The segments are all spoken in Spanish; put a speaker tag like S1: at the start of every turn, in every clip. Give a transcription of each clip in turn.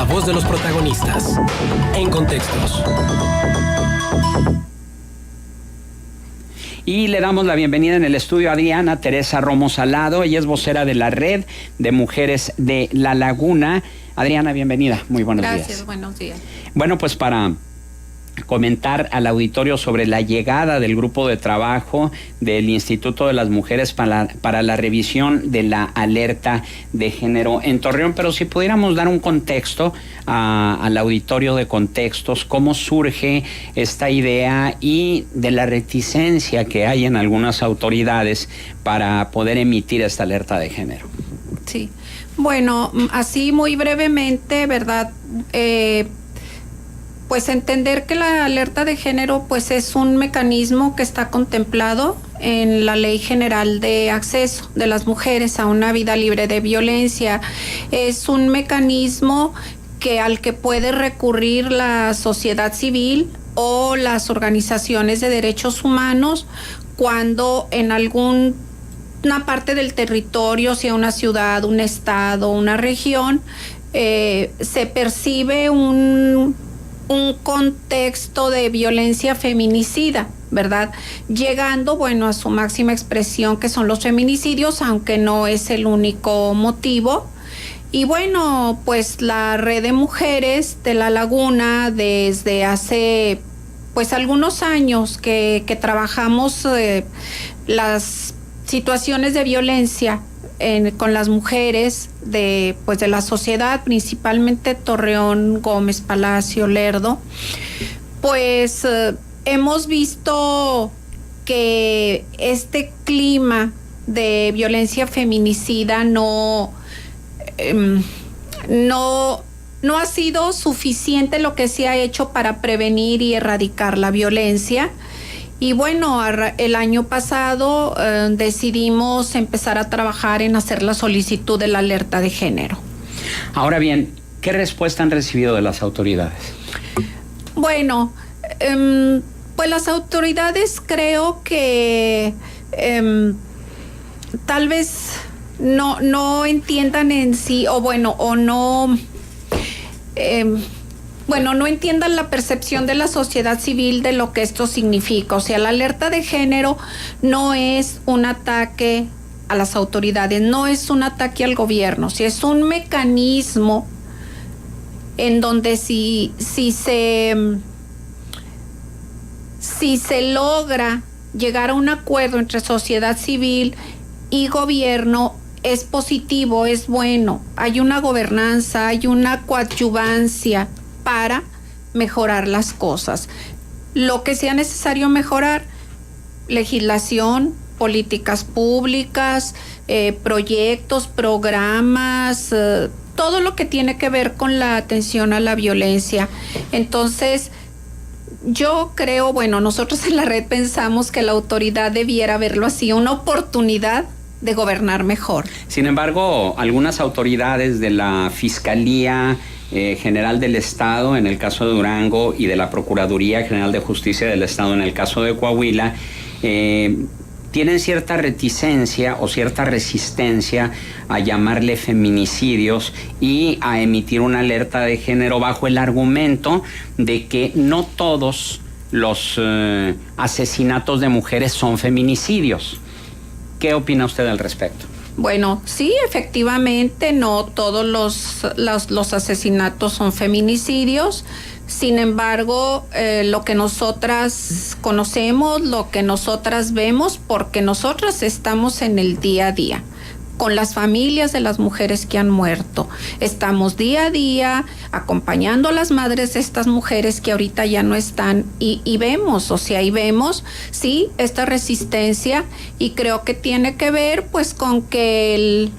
S1: La voz de los protagonistas. En Contextos.
S2: Y le damos la bienvenida en el estudio a Adriana Teresa Romo Salado. Ella es vocera de la Red de Mujeres de La Laguna. Adriana, bienvenida. Muy buenos días.
S3: Gracias, buenos días.
S2: Bueno, pues para comentar al auditorio sobre la llegada del grupo de trabajo del Instituto de las Mujeres para la revisión de la alerta de género en Torreón, pero si pudiéramos dar un contexto al auditorio de Contextos, cómo surge esta idea y de la reticencia que hay en algunas autoridades para poder emitir esta alerta de género.
S3: Sí, bueno, así muy brevemente, ¿verdad? Pues entender que la alerta de género pues es un mecanismo que está contemplado en la Ley General de Acceso de las Mujeres a una vida libre de violencia. Es un mecanismo al que puede recurrir la sociedad civil o las organizaciones de derechos humanos cuando en alguna parte del territorio, sea una ciudad, un estado, una región, se percibe un contexto de violencia feminicida, ¿verdad? Llegando, bueno, a su máxima expresión, que son los feminicidios, aunque no es el único motivo. Y bueno, pues la Red de Mujeres de La Laguna, desde hace pues algunos años que trabajamos las situaciones de violencia con las mujeres de la sociedad, principalmente Torreón, Gómez, Palacio, Lerdo, pues hemos visto que este clima de violencia feminicida no ha sido suficiente lo que se ha hecho para prevenir y erradicar la violencia. Y bueno, el año pasado decidimos empezar a trabajar en hacer la solicitud de la alerta de género.
S2: Ahora bien, ¿qué respuesta han recibido de las autoridades?
S3: Bueno, pues las autoridades creo que tal vez no entiendan en sí, no entiendan la percepción de la sociedad civil de lo que esto significa. O sea, la alerta de género no es un ataque a las autoridades, no es un ataque al gobierno, si es un mecanismo en donde si se logra llegar a un acuerdo entre sociedad civil y gobierno, es positivo, es bueno, hay una gobernanza, hay una coadyuvancia para mejorar las cosas. Lo que sea necesario mejorar, legislación, políticas públicas, proyectos, programas, todo lo que tiene que ver con la atención a la violencia. Entonces, yo creo, nosotros en la red pensamos que la autoridad debiera verlo así, una oportunidad de gobernar mejor.
S2: Sin embargo, algunas autoridades de la Fiscalía General del Estado, en el caso de Durango, y de la Procuraduría General de Justicia del Estado, en el caso de Coahuila, tienen cierta reticencia o cierta resistencia a llamarle feminicidios y a emitir una alerta de género bajo el argumento de que no todos los asesinatos de mujeres son feminicidios. ¿Qué opina usted al respecto?
S3: Bueno, sí, efectivamente, no todos los asesinatos son feminicidios. Sin embargo, lo que nosotras conocemos, lo que nosotras vemos, porque nosotras estamos en el día a día con las familias de las mujeres que han muerto. Estamos día a día acompañando a las madres de estas mujeres que ahorita ya no están y vemos, sí, esta resistencia, y creo que tiene que ver pues con que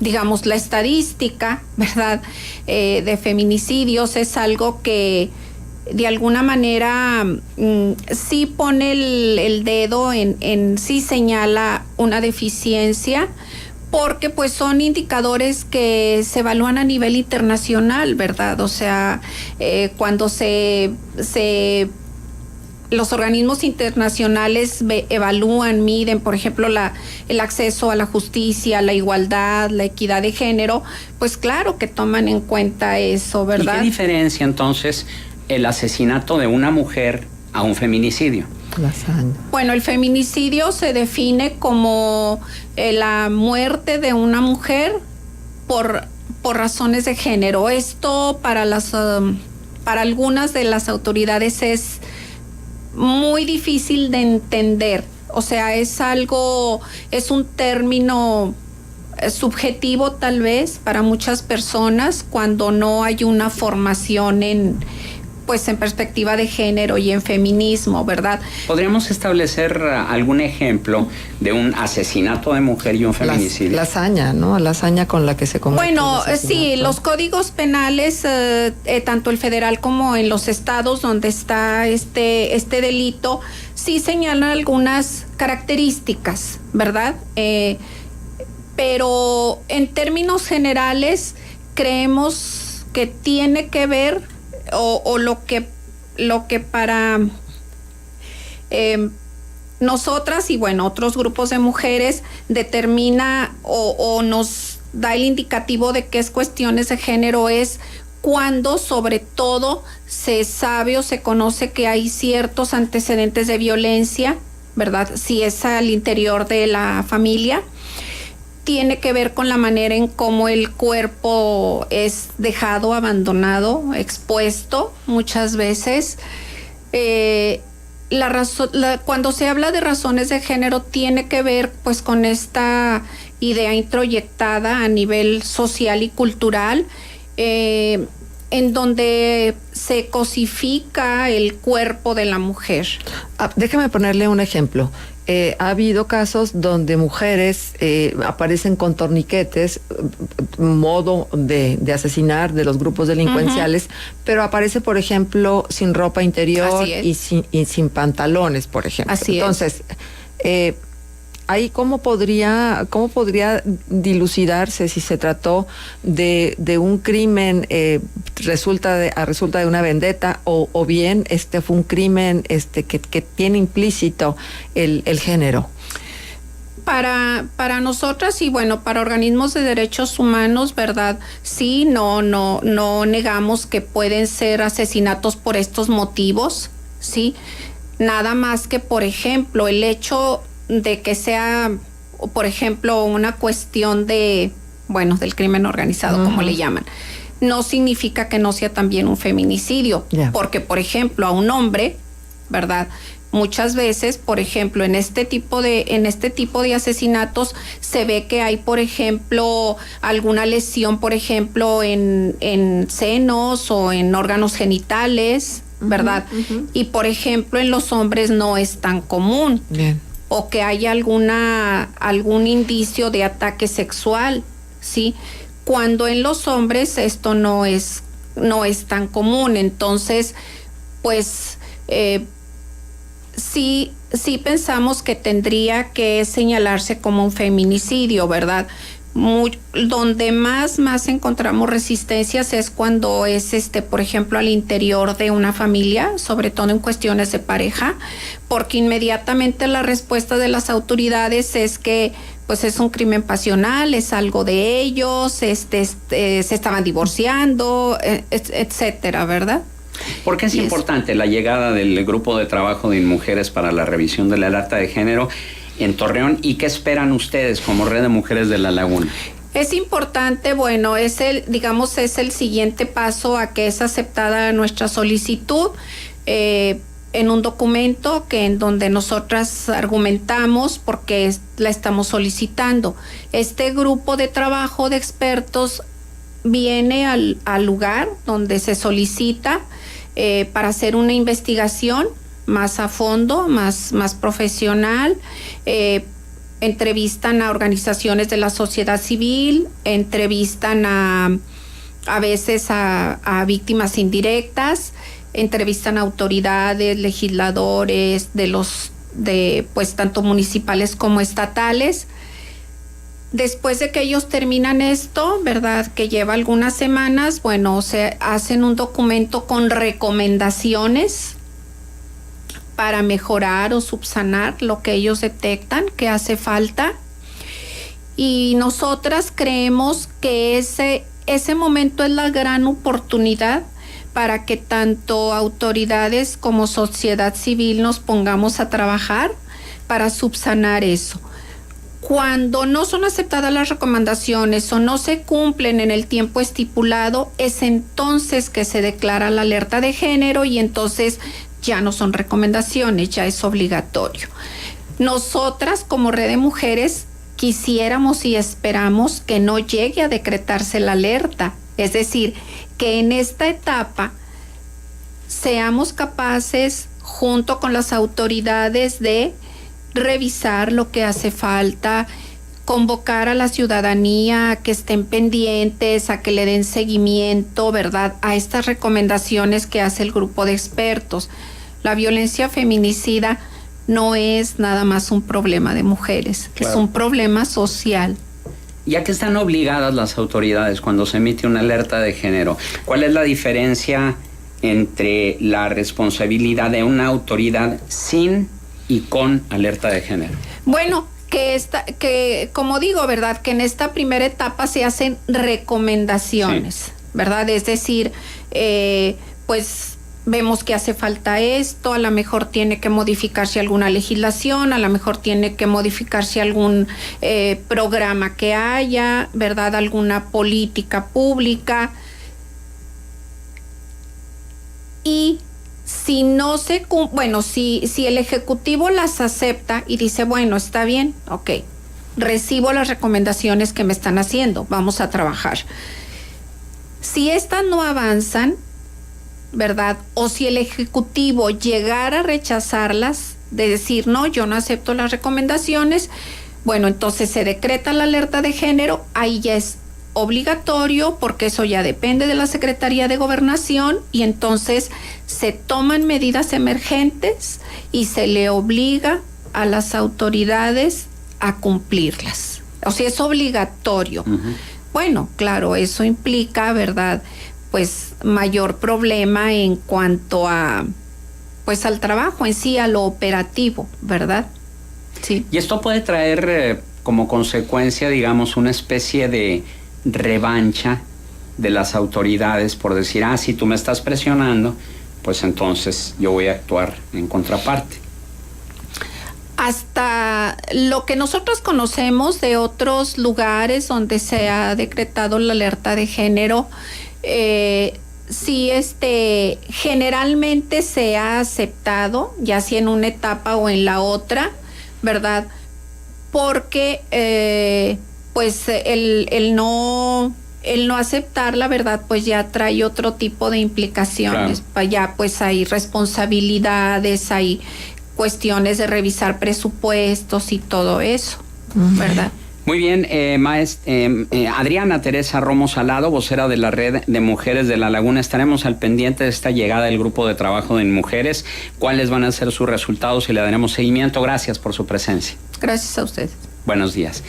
S3: digamos, la estadística, ¿verdad?, de feminicidios es algo que de alguna manera sí pone el dedo sí señala una deficiencia, porque pues son indicadores que se evalúan a nivel internacional, ¿verdad? O sea, cuando se los organismos internacionales evalúan, miden, por ejemplo, el acceso a la justicia, la igualdad, la equidad de género, pues claro que toman en cuenta eso, ¿verdad?
S2: ¿Y qué diferencia entonces el asesinato de una mujer a un feminicidio?
S3: Bueno, el feminicidio se define como la muerte de una mujer por razones de género. Esto para algunas de las autoridades es muy difícil de entender. O sea, es un término subjetivo tal vez para muchas personas cuando no hay una formación en perspectiva de género y en feminismo, ¿verdad?
S2: ¿Podríamos establecer algún ejemplo de un asesinato de mujer y un feminicidio?
S4: La hazaña, ¿no? La hazaña con la que se comete.
S3: Bueno, sí, los códigos penales, tanto el federal como en los estados donde está este delito, sí señalan algunas características, ¿verdad? Pero en términos generales creemos que tiene que ver o lo que para nosotras y otros grupos de mujeres determina o nos da el indicativo de que es cuestiones de género es cuando sobre todo se sabe o se conoce que hay ciertos antecedentes de violencia, ¿verdad? Si es al interior de la familia. Tiene que ver con la manera en cómo el cuerpo es dejado, abandonado, expuesto muchas veces. Cuando se habla de razones de género tiene que ver con esta idea introyectada a nivel social y cultural, en donde se cosifica el cuerpo de la mujer.
S4: Déjame ponerle un ejemplo. Ha habido casos donde mujeres aparecen con torniquetes, modo de asesinar de los grupos delincuenciales, pero aparece, por ejemplo, sin ropa interior y sin pantalones, por ejemplo.
S3: Así
S4: Entonces, ahí ¿cómo podría dilucidarse si se trató de un crimen resulta de una vendetta o bien fue un crimen que tiene implícito el género?
S3: Para nosotras y para organismos de derechos humanos, ¿verdad? Sí, no negamos que pueden ser asesinatos por estos motivos, ¿sí? Nada más que, por ejemplo, el hecho de que sea, por ejemplo, una cuestión del crimen organizado, como le llaman, no significa que no sea también un feminicidio, porque, por ejemplo, a un hombre, ¿verdad? Muchas veces, por ejemplo, en este tipo de asesinatos se ve que hay, por ejemplo, alguna lesión, por ejemplo, en senos o en órganos genitales, ¿verdad? Y, por ejemplo, en los hombres no es tan común.
S4: Bien.
S3: O que haya algún indicio de ataque sexual, ¿sí? Cuando en los hombres esto no es tan común. Entonces, sí pensamos que tendría que señalarse como un feminicidio, ¿verdad? Donde más encontramos resistencias es cuando es por ejemplo al interior de una familia, sobre todo en cuestiones de pareja, porque inmediatamente la respuesta de las autoridades es que es un crimen pasional, es algo de ellos, se estaban divorciando, etcétera, ¿verdad?
S2: ¿Por qué es importante la llegada del grupo de trabajo de Mujeres para la revisión de la alerta de género en Torreón y qué esperan ustedes como Red de Mujeres de la Laguna?
S3: Es importante, es el siguiente paso a que es aceptada nuestra solicitud en un documento en donde nosotras argumentamos por qué la estamos solicitando. Este grupo de trabajo de expertos viene al lugar donde se solicita para hacer una investigación más a fondo, más profesional. Entrevistan a organizaciones de la sociedad civil, entrevistan a veces a víctimas indirectas, entrevistan a autoridades, legisladores tanto municipales como estatales. Después de que ellos terminan esto, ¿verdad? Que lleva algunas semanas, se hacen un documento con recomendaciones para mejorar o subsanar lo que ellos detectan que hace falta. Y nosotras creemos que ese momento es la gran oportunidad para que tanto autoridades como sociedad civil nos pongamos a trabajar para subsanar eso. Cuando no son aceptadas las recomendaciones o no se cumplen en el tiempo estipulado, es entonces que se declara la alerta de género y entonces ya no son recomendaciones, ya es obligatorio. Nosotras como Red de Mujeres quisiéramos y esperamos que no llegue a decretarse la alerta, es decir, que en esta etapa seamos capaces, junto con las autoridades, de revisar lo que hace falta, convocar a la ciudadanía a que estén pendientes, a que le den seguimiento, ¿verdad?, a estas recomendaciones que hace el grupo de expertos. La violencia feminicida no es nada más un problema de mujeres, claro, es un problema social.
S2: Ya que están obligadas las autoridades cuando se emite una alerta de género, ¿cuál es la diferencia entre la responsabilidad de una autoridad sin y con alerta de género?
S3: Bueno, que como digo, ¿verdad?, que en esta primera etapa se hacen recomendaciones, sí, ¿verdad? Es decir, pues vemos que hace falta esto, a lo mejor tiene que modificarse alguna legislación, a lo mejor tiene que modificarse algún programa que haya, ¿verdad?, alguna política pública. Y si no se bueno, si el Ejecutivo las acepta y dice, bueno, está bien, ok, recibo las recomendaciones que me están haciendo, vamos a trabajar. Si estas no avanzan, ¿verdad?, o si el Ejecutivo llegara a rechazarlas, de decir, no, yo no acepto las recomendaciones, bueno, entonces se decreta la alerta de género, ahí ya es obligatorio, porque eso ya depende de la Secretaría de Gobernación, y entonces se toman medidas emergentes y se le obliga a las autoridades a cumplirlas. O sea, es obligatorio. Uh-huh. Bueno, claro, eso implica, ¿verdad?, pues mayor problema en cuanto a, pues al trabajo en sí, a lo operativo, ¿verdad? Sí.
S2: Y esto puede traer como consecuencia, digamos, una especie de revancha de las autoridades por decir, si tú me estás presionando, pues entonces yo voy a actuar en contraparte.
S3: Hasta lo que nosotros conocemos de otros lugares donde se ha decretado la alerta de género, sí, generalmente se ha aceptado, ya sea en una etapa o en la otra, ¿verdad? Porque pues el no aceptar la verdad, pues ya trae otro tipo de implicaciones. Claro. Ya pues hay responsabilidades, hay cuestiones de revisar presupuestos y todo eso, ¿verdad?
S2: Muy bien, Adriana Teresa Romo Salado, vocera de la Red de Mujeres de La Laguna. Estaremos al pendiente de esta llegada del grupo de trabajo de mujeres, cuáles van a ser sus resultados y le daremos seguimiento. Gracias por su presencia.
S3: Gracias a ustedes.
S2: Buenos días.